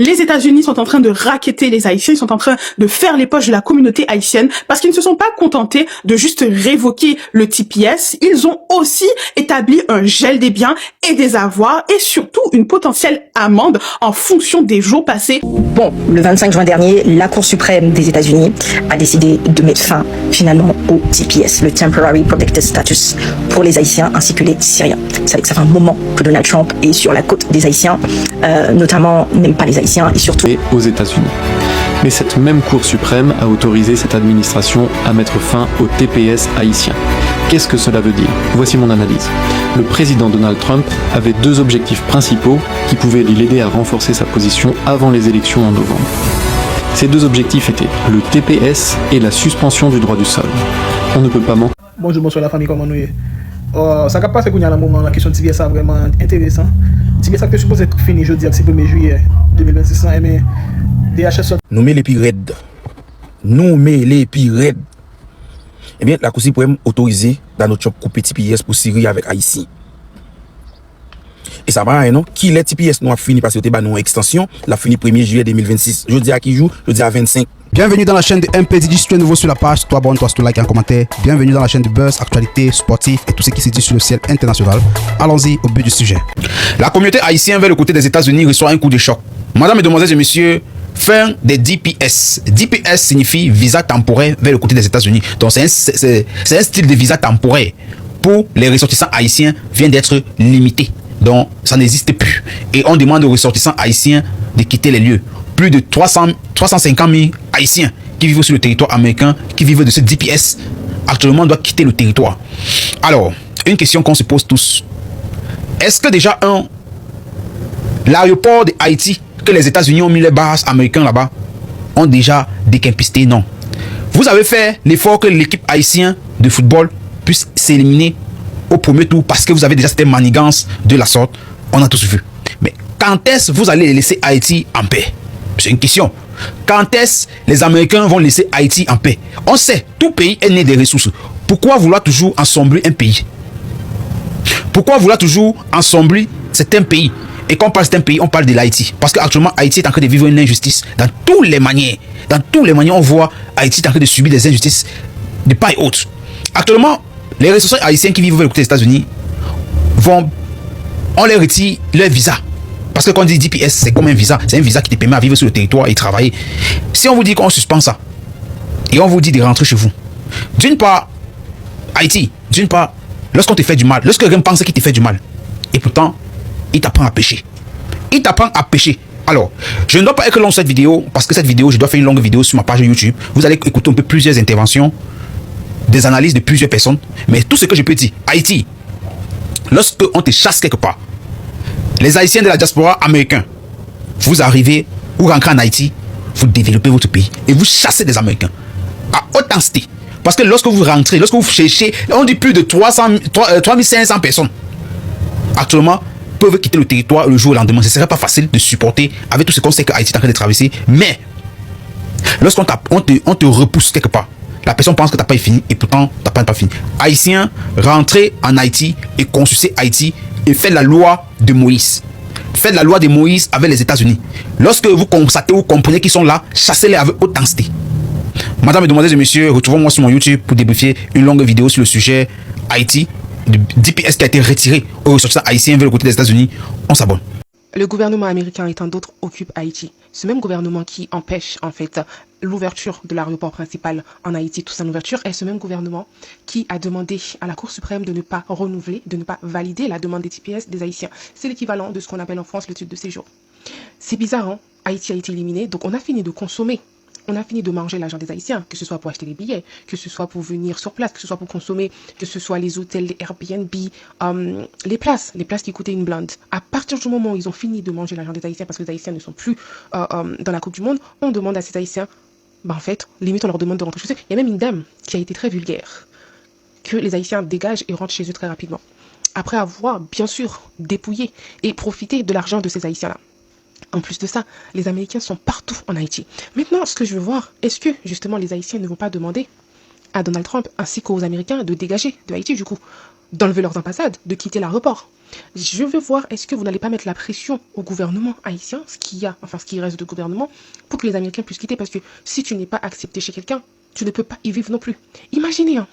Les États-Unis sont en train de racketter les Haïtiens, ils sont en train de faire les poches de la communauté haïtienne parce qu'ils ne se sont pas contentés de juste révoquer le TPS. Ils ont aussi établi un gel des biens et des avoirs et surtout une potentielle amende en fonction des jours passés. Bon, le 25 juin dernier, la Cour suprême des États-Unis a décidé de mettre fin finalement au TPS, le Temporary Protected Status, pour les Haïtiens ainsi que les Syriens. Vous savez que ça fait un moment que Donald Trump est sur la côte des Haïtiens, notamment n'aime pas les Haïtiens et surtout aux États-Unis. Mais cette même Cour suprême a autorisé cette administration à mettre fin au TPS haïtien. Qu'est-ce que cela veut dire? Voici mon analyse. Le président Donald Trump avait deux objectifs principaux qui pouvaient l'aider à renforcer sa position avant les élections en novembre. Ces deux objectifs étaient le TPS et la suspension du droit du sol. On ne peut pas mentir. Bonjour, bonsoir la famille, comment nous est? Ça capte pas c'est qu'on y a un moment, la question de TPS est vraiment intéressant. TPS est supposé être fini jeudi, c'est le 1er juillet 2026, mais DHS... Nous mettons les pires raides. Eh bien, la Cour suprême autorisée dans notre shop couper TPS pour Syrie avec Haïti. Et ça va rien, non? Qui les TPS nous a fini parce que c'était une extension, la fini 1er juillet 2026. Je dis à qui joue? Je dis à 25. Bienvenue dans la chaîne de MPDG. Si tu es nouveau sur la page, toi abonne-toi, si tu like et un commentaire. Bienvenue dans la chaîne de buzz, actualité, sportif et tout ce qui se dit sur le ciel international. Allons-y au but du sujet. La communauté haïtienne vers le côté des États-Unis reçoit un coup de choc. Madame, mesdemoiselles et messieurs, fin des DPS. DPS signifie visa temporaire vers le côté des États-Unis. Donc c'est un style de visa temporaire pour les ressortissants haïtiens vient d'être limité. Donc ça n'existe plus. Et on demande aux ressortissants haïtiens de quitter les lieux. Plus de 350 000 Haïtiens qui vivent sur le territoire américain, qui vivent de ce DPS, actuellement doivent quitter le territoire. Alors, une question qu'on se pose tous. Est-ce que déjà, l'aéroport de Haïti, que les États-Unis ont mis les bases américains là-bas, ont déjà décampisté? Non. Vous avez fait l'effort que l'équipe haïtienne de football puisse s'éliminer au premier tour parce que vous avez déjà cette manigance de la sorte. On a tous vu. Mais quand est-ce que vous allez laisser Haïti en paix? C'est une question. Quand est-ce que les Américains vont laisser Haïti en paix? On sait, tout pays est né des ressources. Pourquoi vouloir toujours ensombrer un pays? Pourquoi vouloir toujours ensombrer certains pays? Et quand on parle de certains pays, on parle de l'Haïti. Parce qu'actuellement, Haïti est en train de vivre une injustice dans toutes les manières. Dans toutes les manières, on voit Haïti est en train de subir des injustices de part et autre. Actuellement, les ressortissants haïtiens qui vivent vers le côté des États-Unis on leur retire leur visa. Parce que quand on dit DPS, c'est comme un visa. C'est un visa qui te permet à vivre sur le territoire et travailler. Si on vous dit qu'on suspend ça, et on vous dit de rentrer chez vous, d'une part, Haïti, lorsqu'on te fait du mal, lorsque quelqu'un pense qu'il te fait du mal, et pourtant, il t'apprend à pécher. Alors, je ne dois pas éclore cette vidéo, parce que cette vidéo, je dois faire une longue vidéo sur ma page YouTube. Vous allez écouter un peu plusieurs interventions, des analyses de plusieurs personnes. Mais tout ce que je peux dire, Haïti, lorsque on te chasse quelque part, les Haïtiens de la diaspora américaine, vous arrivez, vous rentrez en Haïti, vous développez votre pays et vous chassez des Américains à haute intensité. Parce que lorsque vous rentrez, lorsque vous cherchez, on dit plus de 3500 personnes actuellement peuvent quitter le territoire le jour au lendemain. Ce ne serait pas facile de supporter avec tout ce qu'on sait que Haïti est en train de traverser. Mais lorsqu'on te repousse quelque part, la personne pense que tu n'as pas fini et pourtant tu n'as pas fini. Haïtiens, rentrez en Haïti et consultez Haïti et faites la loi de Moïse. Faites la loi de Moïse avec les États-Unis. Lorsque vous constatez ou comprenez qu'ils sont là, chassez-les avec haute intensité. Madame, mesdemoiselles et messieurs, retrouvons-moi sur mon YouTube pour débriefer une longue vidéo sur le sujet Haïti, le DPS qui a été retiré aux ressortissants haïtiens vers le côté des États-Unis. On s'abonne. Le gouvernement américain et tant d'autres occupe Haïti. Ce même gouvernement qui empêche en fait l'ouverture de l'aéroport principal en Haïti, toute son ouverture, est ce même gouvernement qui a demandé à la Cour suprême de ne pas renouveler, de ne pas valider la demande des TPS des Haïtiens. C'est l'équivalent de ce qu'on appelle en France le titre de séjour. C'est bizarre, hein? Haïti a été éliminé, donc on a fini de consommer. On a fini de manger l'argent des Haïtiens, que ce soit pour acheter des billets, que ce soit pour venir sur place, que ce soit pour consommer, que ce soit les hôtels, les Airbnb, les places qui coûtaient une blinde. À partir du moment où ils ont fini de manger l'argent des Haïtiens, parce que les Haïtiens ne sont plus dans la Coupe du Monde, on demande à ces Haïtiens, en fait, limite on leur demande de rentrer chez eux. Il y a même une dame qui a été très vulgaire, que les Haïtiens dégagent et rentrent chez eux très rapidement. Après avoir, bien sûr, dépouillé et profité de l'argent de ces Haïtiens-là. En plus de ça, les Américains sont partout en Haïti. Maintenant, ce que je veux voir, est-ce que justement les Haïtiens ne vont pas demander à Donald Trump ainsi qu'aux Américains de dégager de Haïti du coup? d'enlever leurs ambassades, de quitter l'aéroport. Je veux voir, est-ce que vous n'allez pas mettre la pression au gouvernement haïtien, ce qui reste de gouvernement, pour que les Américains puissent quitter, parce que si tu n'es pas accepté chez quelqu'un, tu ne peux pas y vivre non plus. Imaginez, hein,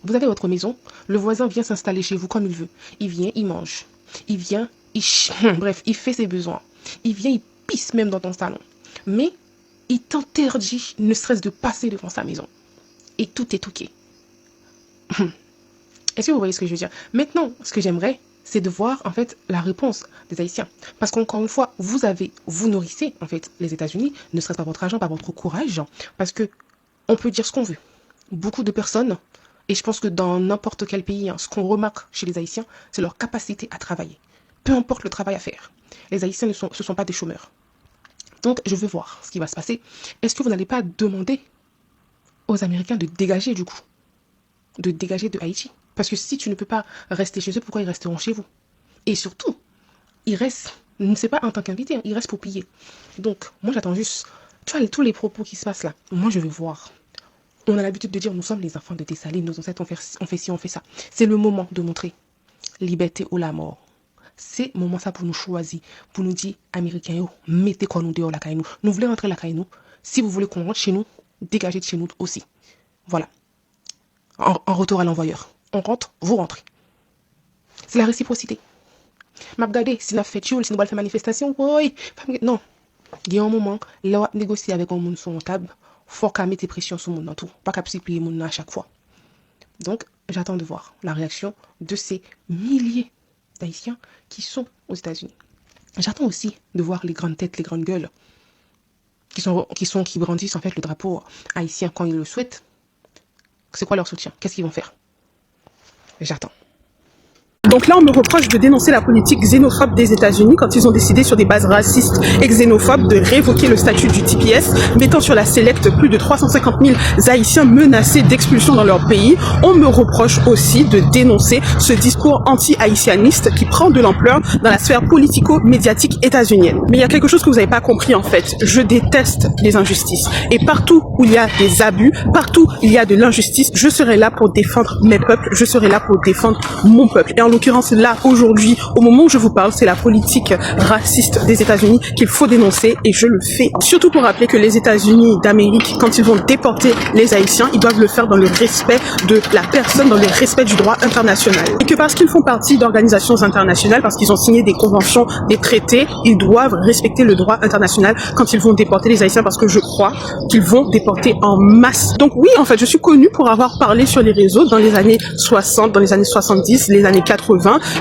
vous avez votre maison, le voisin vient s'installer chez vous comme il veut. Il vient, il mange. Il vient, bref, il fait ses besoins. Il vient, il pisse même dans ton salon. Mais il t'interdit, ne serait-ce de passer devant sa maison. Et tout est ok. Est-ce que vous voyez ce que je veux dire? Maintenant, ce que j'aimerais, c'est de voir, en fait, la réponse des Haïtiens. Parce qu'encore une fois, vous nourrissez, en fait, les États-Unis, ne serait-ce pas votre argent, pas votre courage, parce que on peut dire ce qu'on veut. Beaucoup de personnes, et je pense que dans n'importe quel pays, ce qu'on remarque chez les Haïtiens, c'est leur capacité à travailler. Peu importe le travail à faire. Les Haïtiens ce sont pas des chômeurs. Donc, je veux voir ce qui va se passer. Est-ce que vous n'allez pas demander aux Américains de dégager, du coup? De dégager de Haïti? Parce que si tu ne peux pas rester chez eux, pourquoi ils resteront chez vous? Et surtout, ils restent, c'est pas en tant qu'invité, ils restent pour piller. Donc, moi j'attends juste, tu vois, tous les propos qui se passent là, moi je veux voir. On a l'habitude de dire, nous sommes les enfants de Dessalines, nos ancêtres on fait ci, on fait ça. C'est le moment de montrer liberté ou la mort. C'est le moment ça pour nous choisir, pour nous dire, Américains, yo, mettez quoi nous dehors la caille nous. Nous voulons rentrer la caille nous. Si vous voulez qu'on rentre chez nous, dégagez de chez nous aussi. Voilà. En retour à l'envoyeur. On rentre, vous rentrez. C'est la réciprocité. M'a regardé, si nous avons fait si nous allons faire manifestation, oui. Non. Il y a un moment, là, on négocier avec un monde sur une table, il faut qu'on mette pression sur le monde dans tout. Pas qu'à plier le monde à chaque fois. Donc, j'attends de voir la réaction de ces milliers d'Haïtiens qui sont aux États-Unis. J'attends aussi de voir les grandes têtes, les grandes gueules qui brandissent en fait le drapeau haïtien quand ils le souhaitent. C'est quoi leur soutien? Qu'est-ce qu'ils vont faire? J'attends. Donc là, on me reproche de dénoncer la politique xénophobe des États-Unis quand ils ont décidé sur des bases racistes et xénophobes de révoquer le statut du TPS, mettant sur la sellette plus de 350 000 Haïtiens menacés d'expulsion dans leur pays. On me reproche aussi de dénoncer ce discours anti-haïtianiste qui prend de l'ampleur dans la sphère politico-médiatique états-unienne. Mais il y a quelque chose que vous n'avez pas compris en fait. Je déteste les injustices. Et partout où il y a des abus, partout où il y a de l'injustice, je serai là pour défendre mes peuples, je serai là pour défendre mon peuple. Et en l'occurrence, là, aujourd'hui, au moment où je vous parle, c'est la politique raciste des États-Unis qu'il faut dénoncer et je le fais. Surtout pour rappeler que les États-Unis d'Amérique, quand ils vont déporter les Haïtiens, ils doivent le faire dans le respect de la personne, dans le respect du droit international. Et que parce qu'ils font partie d'organisations internationales, parce qu'ils ont signé des conventions, des traités, ils doivent respecter le droit international quand ils vont déporter les Haïtiens, parce que je crois qu'ils vont déporter en masse. Donc oui, en fait, je suis connue pour avoir parlé sur les réseaux dans les années 60, dans les années 70, les années 80,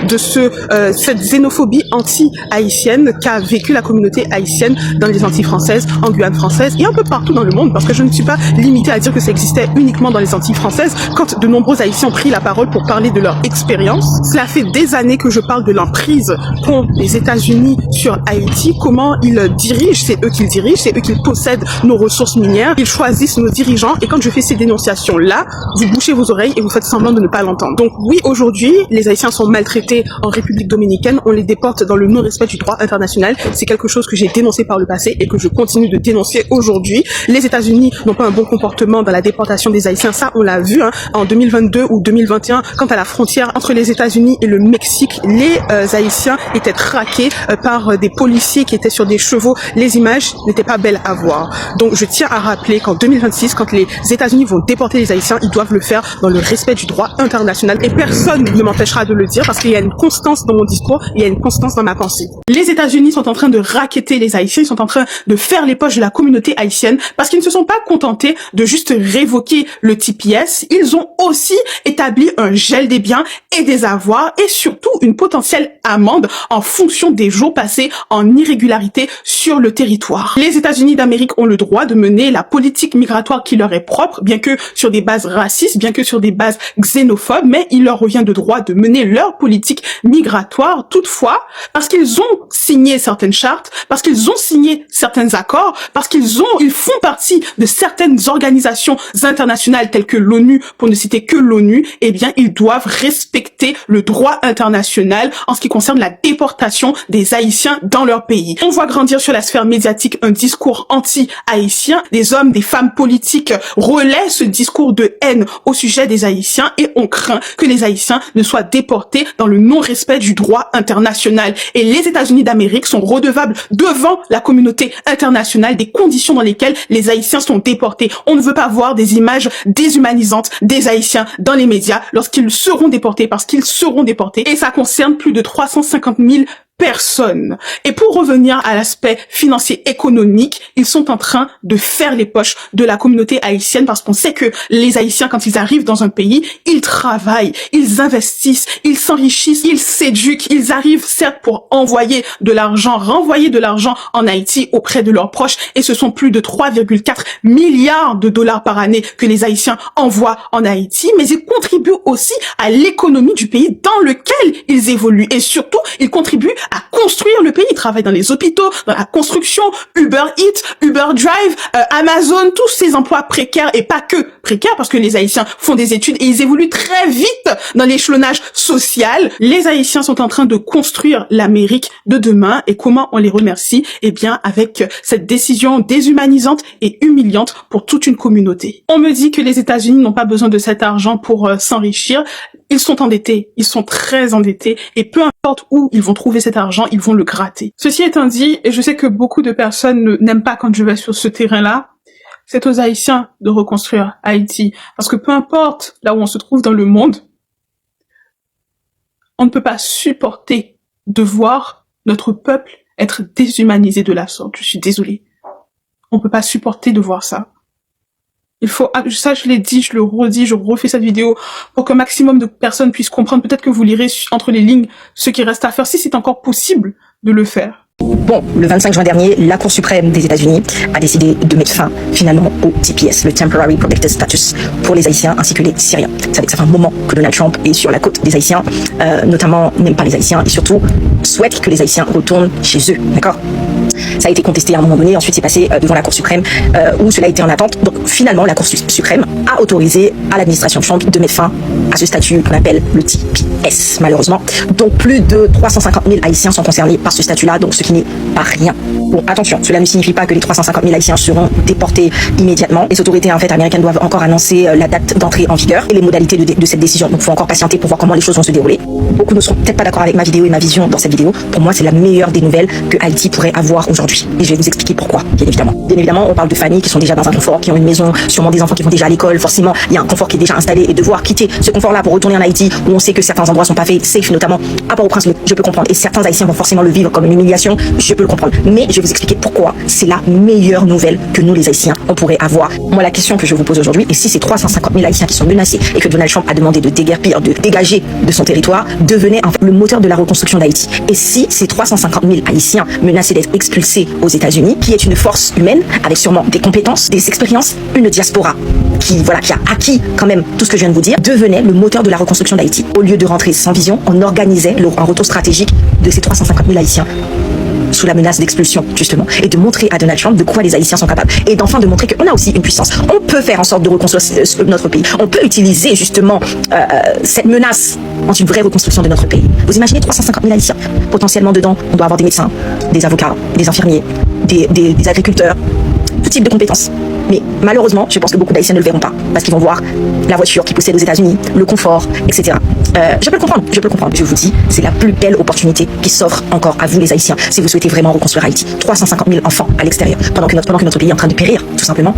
de cette xénophobie anti-haïtienne qu'a vécu la communauté haïtienne dans les Antilles françaises, en Guyane française et un peu partout dans le monde, parce que je ne suis pas limitée à dire que ça existait uniquement dans les Antilles françaises. Quand de nombreux Haïtiens ont pris la parole pour parler de leur expérience, cela fait des années que je parle de l'emprise qu'ont les États-Unis sur Haïti, comment ils dirigent, c'est eux qui dirigent, c'est eux qui possèdent nos ressources minières, ils choisissent nos dirigeants, et quand je fais ces dénonciations-là, vous bouchez vos oreilles et vous faites semblant de ne pas l'entendre. Donc oui, aujourd'hui, les Haïtiens sont maltraités en République dominicaine, on les déporte dans le non-respect du droit international. C'est quelque chose que j'ai dénoncé par le passé et que je continue de dénoncer aujourd'hui. Les États-Unis n'ont pas un bon comportement dans la déportation des Haïtiens, ça on l'a vu en 2022 ou 2021, quant à la frontière entre les États-Unis et le Mexique, les Haïtiens étaient traqués par des policiers qui étaient sur des chevaux. Les images n'étaient pas belles à voir. Donc je tiens à rappeler qu'en 2026, quand les États-Unis vont déporter les Haïtiens, ils doivent le faire dans le respect du droit international et personne ne m'empêchera de le dire, parce qu'il y a une constance dans mon discours, il y a une constance dans ma pensée. Les États-Unis sont en train de racketter les Haïtiens, ils sont en train de faire les poches de la communauté haïtienne, parce qu'ils ne se sont pas contentés de juste révoquer le TPS, ils ont aussi établi un gel des biens et des avoirs, et surtout une potentielle amende en fonction des jours passés en irrégularité sur le territoire. Les États-Unis d'Amérique ont le droit de mener la politique migratoire qui leur est propre, bien que sur des bases racistes, bien que sur des bases xénophobes, mais il leur revient de droit de mener leur politique migratoire. Toutefois, parce qu'ils ont signé certaines chartes, parce qu'ils ont signé certains accords, parce qu'ils font partie de certaines organisations internationales telles que l'ONU, pour ne citer que l'ONU, eh bien, ils doivent respecter le droit international en ce qui concerne la déportation des Haïtiens dans leur pays. On voit grandir sur la sphère médiatique un discours anti-haïtien. Des hommes, des femmes politiques relaient ce discours de haine au sujet des Haïtiens et on craint que les Haïtiens ne soient déportés dans le non-respect du droit international. Et les États-Unis d'Amérique sont redevables devant la communauté internationale des conditions dans lesquelles les Haïtiens sont déportés. On ne veut pas voir des images déshumanisantes des Haïtiens dans les médias lorsqu'ils seront déportés, parce qu'ils seront déportés. Et ça concerne plus de 350 000 personnes. Et pour revenir à l'aspect financier économique, ils sont en train de faire les poches de la communauté haïtienne parce qu'on sait que les Haïtiens, quand ils arrivent dans un pays, ils travaillent, ils investissent, ils s'enrichissent, ils s'éduquent, ils arrivent certes pour envoyer de l'argent, renvoyer de l'argent en Haïti auprès de leurs proches et ce sont plus de 3,4 milliards de dollars par année que les Haïtiens envoient en Haïti, mais ils contribuent aussi à l'économie du pays dans lequel ils évoluent et surtout, ils contribuent à construire le pays. Ils travaillent dans les hôpitaux, dans la construction, Uber Eats, Uber Drive, Amazon, tous ces emplois précaires et pas que précaires parce que les Haïtiens font des études et ils évoluent très vite dans l'échelonnage social. Les Haïtiens sont en train de construire l'Amérique de demain et comment on les remercie? Eh bien, avec cette décision déshumanisante et humiliante pour toute une communauté. On me dit que les États-Unis n'ont pas besoin de cet argent pour s'enrichir. Ils sont endettés, ils sont très endettés et peu importe où ils vont trouver cet argent, ils vont le gratter. Ceci étant dit, et je sais que beaucoup de personnes n'aiment pas quand je vais sur ce terrain-là, c'est aux Haïtiens de reconstruire Haïti. Parce que peu importe là où on se trouve dans le monde, on ne peut pas supporter de voir notre peuple être déshumanisé de la sorte. Je suis désolée. On peut pas supporter de voir ça. Il faut, ça je l'ai dit, je le redis, je refais cette vidéo pour qu'un maximum de personnes puissent comprendre. Peut-être que vous lirez entre les lignes ce qui reste à faire, si c'est encore possible de le faire. Bon, le 25 juin dernier, la Cour suprême des États-Unis a décidé de mettre fin finalement au TPS, le Temporary Protected Status, pour les Haïtiens ainsi que les Syriens. Vous savez que ça fait un moment que Donald Trump est sur la côte des Haïtiens, notamment n'aime pas les Haïtiens et surtout souhaite que les Haïtiens retournent chez eux, d'accord? Ça a été contesté à un moment donné, ensuite c'est passé devant la Cour suprême où cela a été en attente. Donc finalement, la Cour suprême a autorisé à l'administration Trump de mettre fin à ce statut qu'on appelle le TPS, malheureusement. Donc plus de 350 000 Haïtiens sont concernés par ce statut-là, donc ce qui n'est pas rien. Bon, attention, cela ne signifie pas que les 350 000 Haïtiens seront déportés immédiatement. Les autorités en fait américaines doivent encore annoncer la date d'entrée en vigueur et les modalités de cette décision. Donc il faut encore patienter pour voir comment les choses vont se dérouler. Beaucoup ne seront peut-être pas d'accord avec ma vidéo et ma vision dans cette vidéo. Pour moi, c'est la meilleure des nouvelles que Haïti pourrait avoir aujourd'hui. Et je vais vous expliquer pourquoi, bien évidemment. Bien évidemment, on parle de familles qui sont déjà dans un confort, qui ont une maison, sûrement des enfants qui vont déjà à l'école. Forcément, il y a un confort qui est déjà installé et devoir quitter ce confort-là pour retourner en Haïti où on sait que certains endroits sont pas faits safe, notamment à Port-au-Prince, je peux comprendre. Et certains Haïtiens vont forcément le vivre comme une humiliation, je peux le comprendre. Mais je vais vous expliquer pourquoi c'est la meilleure nouvelle que nous, les Haïtiens, on pourrait avoir. Moi, la question que je vous pose aujourd'hui est si ces 350 000 Haïtiens qui sont menacés et que Donald Trump a demandé de déguerpir, de dégager de son territoire, devenaient en fait le moteur de la reconstruction d'Haïti. Et si ces 350 000 Haïtiens menacés d'être expulsés aux États-Unis, qui est une force humaine avec sûrement des compétences, des expériences, une diaspora qui a acquis quand même tout ce que je viens de vous dire, devenait le moteur de la reconstruction d'Haïti. Au lieu de rentrer sans vision, on organisait un retour stratégique de ces 350 000 Haïtiens sous la menace d'expulsion, justement, et de montrer à Donald Trump de quoi les Haïtiens sont capables, et d'enfin de montrer qu'on a aussi une puissance. On peut faire en sorte de reconstruire notre pays. On peut utiliser, justement, cette menace en une vraie reconstruction de notre pays. Vous imaginez 350 000 Haïtiens. Potentiellement, dedans, on doit avoir des médecins, des avocats, des infirmiers, des agriculteurs, tout type de compétences. Mais malheureusement, je pense que beaucoup d'Haïtiens ne le verront pas, parce qu'ils vont voir la voiture qu'ils possèdent aux États-Unis, le confort, etc. Je peux le comprendre, je vous dis, c'est la plus belle opportunité qui s'offre encore à vous les Haïtiens, si vous souhaitez vraiment reconstruire Haïti. 350 000 enfants à l'extérieur, pendant que notre pays est en train de périr, tout simplement.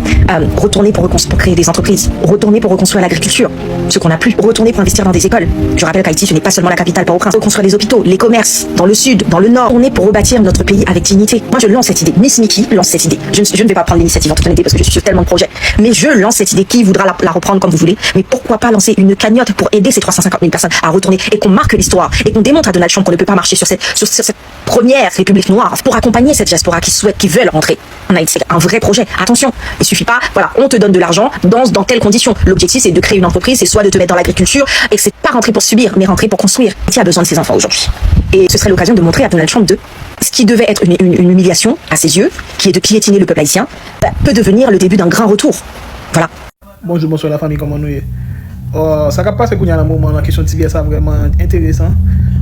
Retourner pour créer des entreprises, retourner pour reconstruire l'agriculture, ce qu'on n'a plus, retourner pour investir dans des écoles. Je rappelle qu'Haïti, ce n'est pas seulement la capitale Port-au-Prince, reconstruire les hôpitaux, les commerces, dans le sud, dans le nord, on est pour rebâtir notre pays avec dignité. Moi, je lance cette idée. Miss Mickey lance cette idée. Je ne vais pas prendre l'initiative en toute honnêteté parce que je suis sur tellement de projets. Mais je lance cette idée, qui voudra la reprendre comme vous voulez, mais pourquoi pas lancer une cagnotte pour aider ces 350 000 personnes à retourner et qu'on marque l'histoire et qu'on démontre à Donald Trump qu'on ne peut pas marcher sur cette première République noire pour accompagner cette diaspora qui veulent rentrer en Haïti. C'est un vrai projet. Attention, il suffit pas, voilà, on te donne de l'argent dans telles conditions. L'objectif, c'est de créer une entreprise, c'est soit de te mettre dans l'agriculture et que c'est pas rentrer pour subir, mais rentrer pour construire. Haïti a besoin de ses enfants aujourd'hui. Et ce serait l'occasion de montrer à Donald Trump ce qui devait être une humiliation à ses yeux, qui est de piétiner le peuple haïtien, peut devenir le début d'un grand retour. Voilà. Bonjour, bonsoir la famille, comment nous y est? Ça va passer qu'on y a un moment, la question de TBS est vraiment intéressant.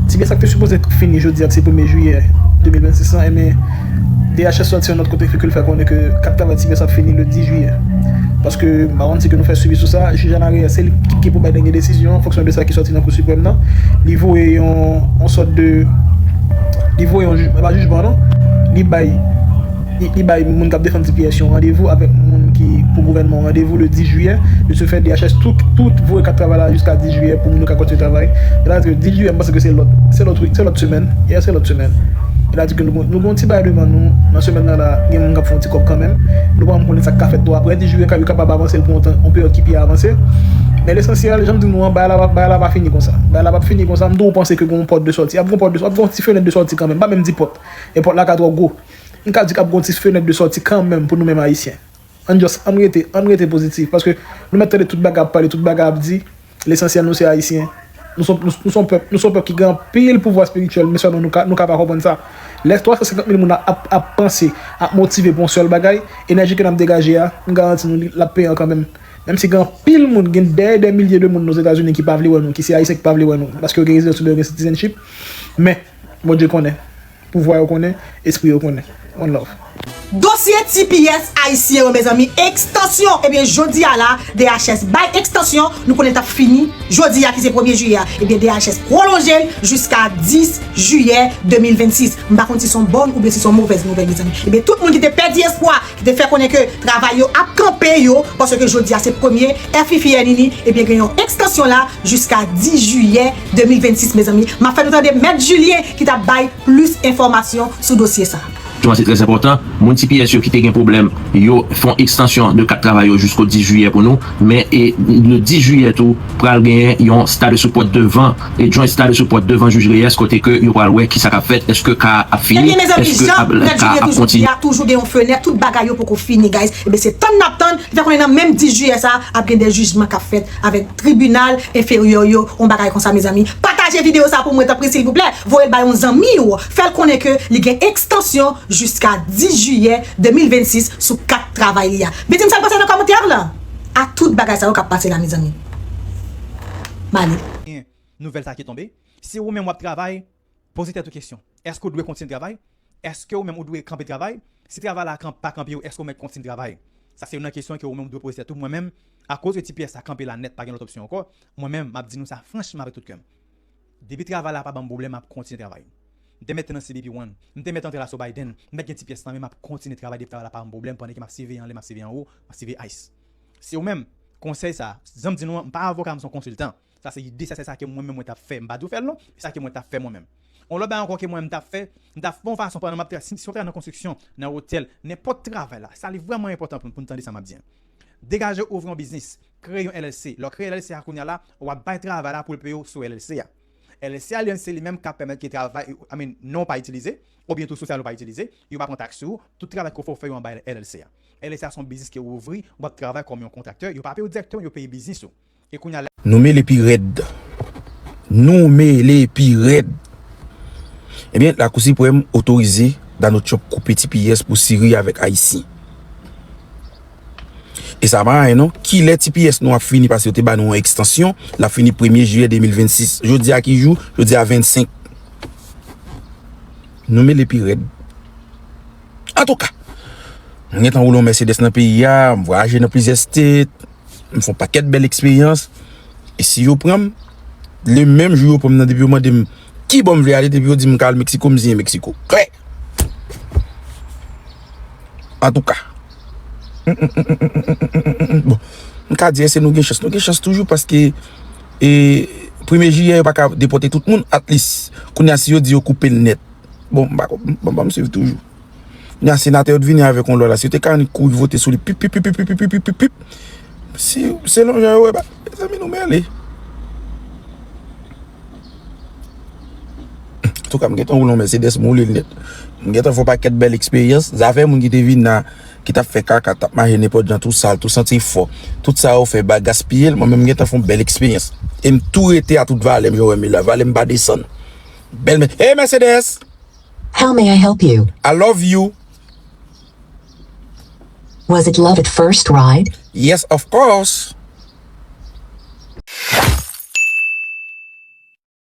TBS est supposé finir jeudi, c'est le 1er juillet 2026, mais DHS sorti de notre côté, fait que le fait qu'on est que 4 travail TBS a fini le 10 juillet. Parce que, on dit que nous faisons suivi sur ça, juge en arrière, c'est l'équipe qui peut prendre des décisions en fonction de ça qui sorti dans le Cour suprême. Niveau et on sort de. Niveau et on jugement, non? Il baille mon cap défendre TPS rendez-vous avec mon qui pour gouvernement rendez-vous le 10 juillet de se faire DHS tout vos 4 travail là jusqu'à 10 juillet pour nous continuer le travail. Et là que 10 juillet parce que c'est l'autre semaine. Hier c'est l'autre semaine. Il a dit que nous avons petit bail devant nous dans semaine là il y a un petit cop quand même. Nous vamos connaître ça café toi après 10 juillet quand il capable avancer le temps on peut équiper avancer. Mais l'essentiel, les gens disent nous bail là va finir comme ça. Bail là va finir comme ça. Nous penser que une porte de sortie, il y a une porte de sortie, une petite fenêtre de sortie quand même, pas même 10 portes. Et porte là 4 go. On a dit qu'il y a une petite fenêtre de sortie quand même pour nous-mêmes haïtiens. On était positif parce que nous mettons toutes les bagages parler, toutes les bagages dire, l'essentiel nous c'est haïtiens. Nous sommes peuple qui gagne pile pouvoir spirituel, mais seulement nous capable comprendre ça. Les 350 000 personnes à penser, à motiver pour un seul bagage, l'énergie que nous avons dégagée, nous garantit nous la paix quand même. Même si gagne pile monde, des milliers de monde aux États-Unis qui parlent nous, qui c'est haïtien qui parlent nous, parce que ils ont le citizenship. Mais bon Dieu connaît, pouvoir connaît, esprit connaît. One love. Dossier TPS haïtien, mes amis, extension. Eh bien, jeudi à la DHS by extension, nous connaissons fini. Jeudi à qui c'est 1er juillet. Eh bien, DHS prolongé jusqu'à 10 juillet 2026. Je ne sais pas si sont bonnes ou bien si sont mauvaises nouvelles, mes amis. Eh bien, tout le monde qui a perdu espoir, qui a fait connaître que le travail a campé, parce que jeudi à c'est 1er, FIFINini, eh bien, il y a une extension là jusqu'à 10 juillet 2026, mes amis. Je fait entendre Maître Julien qui t'a bail plus d'informations sur le dossier ça. C'est très important. Mon TPS qui a un problème, ils font extension de 4 travailleurs jusqu'au 10 juillet pour nous. Mais le 10 juillet, tout, pour gagner, ils ont stade de support devant. Et joint stade de support devant juge Reyes, côté que ils vont voir qui ça a fait. Est-ce que K a fini? Eh bien, mes amis, il y a toujours des fenêtres, tout bagaille pour qu'on finisse, guys. Et bien, c'est tant d'attendre. Il faut qu'on ait dans même 10 juillet, ça, après des jugements qu'a fait avec tribunal inférieur, on bagaille comme ça, mes amis. Partagez la vidéo ça pour moi, s'il vous plaît. Voyez le baillon amis, faites connaître que il y a une extension jusqu'à 10 juillet 2026 sous 4 travail. Mais dis-moi ça passe dans les commentaires là. À toute bagaille ça va passer là mes amis. Mali. Nouvelle ça qui est tombée. Si vous même travail, posez cette question. Est-ce que vous devez continuer le travail? Est-ce que vous même devez camper le travail? Si le travail là pas camper, est-ce que vous continuer le travail? Ça c'est une question que vous même devez poser tout moi-même à cause de TPS a camper la net pas une autre option encore. Moi-même m'a dit nous ça franchement avec tout cœur. Depuis le travail là pas de problème, m'a continuer le travail. Je mettre dans CBP1, je mettre en sur Biden, je mettre un petit pièce dans même continuer de travailler là pas de problème pendant que m'a CV en haut, m'a CV ice. Si vous même conseil ça, j'aime dire non, pas avocat, son consultant. Ça c'est idée, ça c'est ça que moi-même moi t'a fait, m'pas dou faire non, c'est ça que moi t'a fait moi-même. On l'a encore que moi-même t'a fait, t'a bon façon pendant m'a si on dans construction, dans hôtel, n'importe travail là, ça c'est vraiment important pour entendre ça m'a bien. Dégager ouvrir un business, créer un LLC. Leur créer LLC à Kounia là, on va pas travailler là pour le payer sur LLC. LLC Alliance c'est les mêmes qui permettent que travail non pas utilisé ou bien tout social pas utilisé, il va prendre taxe sur tout travail qu'il faut faire en bas LLC. LLC a son business qui est ouvert, on va travailler comme un contracteur, il pas payer directement, il paye business et qu'on a nommer les pires raides. Nommer les pires raides. Eh bien la Cour suprême autorisé dans notre shop couper TPS pour Syrie avec Haïti. Et ça va, non? Qui les TPS nous a fini parce que c'était bah nous extension, la fini 1er juillet 2026. Je dis à qui joue, je dis à 25. Nommez les pires. En tout cas, on est en roulant Mercedes dans le pays, on voyage dans plusieurs states, on fait un paquet de belles expériences. Et si vous prenez le même jour pour me depuis moi de qui bon veut aller depuis vous dit me calme Mexico, me Mexico. Claire. En tout cas. Bon, on peut dire c'est nous gagne chance toujours parce que 1er juillet pas déporter tout le monde at least qu'on a si dit couper le net. Bon me suivre toujours. Il y a un sénateur de venir avec on là. Si tu as un coup de voter sur les pip. Si c'est long, ouais, bah, les amis nous mêlent. En tout cas, je vais rouler Mercedes, je faut pas qu'une belle expérience. Ça fait mon qui te vient qui t'a fait caca, t'a marché n'importe dans tout ça, tout senti fort. Tout ça a fait gaspiller, moi même je fait une belle expérience. Et tout était à toute valeur, mais la valeur me descendre. Belle hey Mercedes. How may I help you? I love you. Was it love at first ride? Yes, of course.